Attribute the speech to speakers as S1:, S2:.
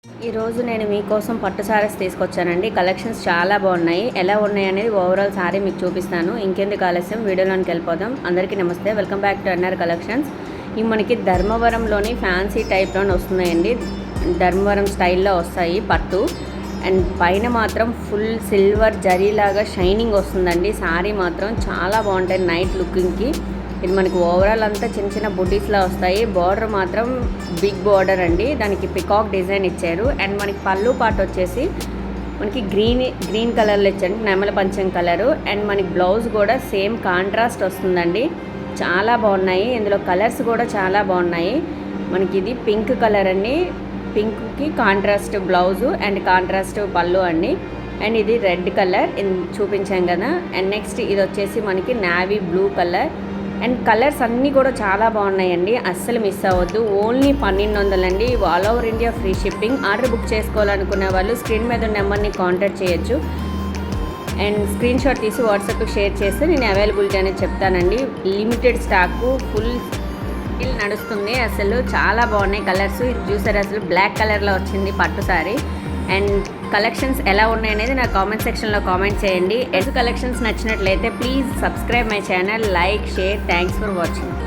S1: ఈరోజు నేను మీకోసం పట్టు సారీస్ తీసుకొచ్చానండి. కలెక్షన్స్ చాలా బాగున్నాయి. ఎలా ఉన్నాయి అనేది ఓవరాల్ సారీ మీకు చూపిస్తాను. ఇంకెందుకు ఆలస్యం, వీడియోలోకి వెళ్ళిపోదాం. అందరికీ నమస్తే, welcome back to NR collections. ఇవి మనకి ధర్మవరంలోని ఫ్యాన్సీ టైప్లోనే వస్తున్నాయండి. ధర్మవరం స్టైల్లో వస్తాయి పట్టు. అండ్ పైన మాత్రం ఫుల్ సిల్వర్ జరీలాగా షైనింగ్ వస్తుందండి. సారీ మాత్రం చాలా బాగుంటాయి నైట్ లుకింగ్కి. ఇది మనకి ఓవరాల్ అంతా చిన్న చిన్న బుడ్డీస్లా వస్తాయి. బార్డర్ మాత్రం బిగ్ బార్డర్ అండి. దానికి పికాక్ డిజైన్ ఇచ్చారు. అండ్ మనకి పళ్ళు పాట వచ్చేసి మనకి గ్రీన్ కలర్లో ఇచ్చారు, నెమల పంచం కలరు. అండ్ మనకి బ్లౌజ్ కూడా సేమ్ కాంట్రాస్ట్ వస్తుందండి. చాలా బాగున్నాయి. ఇందులో కలర్స్ కూడా చాలా బాగున్నాయి. మనకి ఇది పింక్ కలర్ అండి. పింక్కి కాంట్రాస్ట్ బ్లౌజు అండ్ కాంట్రాస్ట్ పళ్ళు అండి. అండ్ ఇది రెడ్ కలర్ చూపించాం కదా. అండ్ నెక్స్ట్ ఇది వచ్చేసి మనకి navy blue colour. And colours అన్నీ కూడా చాలా బాగున్నాయండి. అస్సలు మిస్ అవ్వద్దు. ఓన్లీ 1200 అండి. All over India free shipping. Order book చేసుకోవాలనుకునే వాళ్ళు స్క్రీన్ మీద ఉన్న నెంబర్ని కాంటాక్ట్ చేయొచ్చు. అండ్ స్క్రీన్ షాట్ తీసి వాట్సాప్కి షేర్ చేస్తే నేను అవైలబిలిటీ అనేది చెప్తానండి. లిమిటెడ్ స్టాకు, ఫుల్ నడుస్తుంది. అసలు చాలా బాగున్నాయి కలర్స్. ఇది చూసారు, అసలు బ్లాక్ కలర్లో వచ్చింది పట్టు సారీ. అండ్ కలెక్షన్స్ ఎలా ఉన్నాయనేది నా కామెంట్ సెక్షన్లో కామెంట్ చేయండి. కలెక్షన్స్ నచ్చినట్లయితే please subscribe my channel, like, share. Thanks for watching.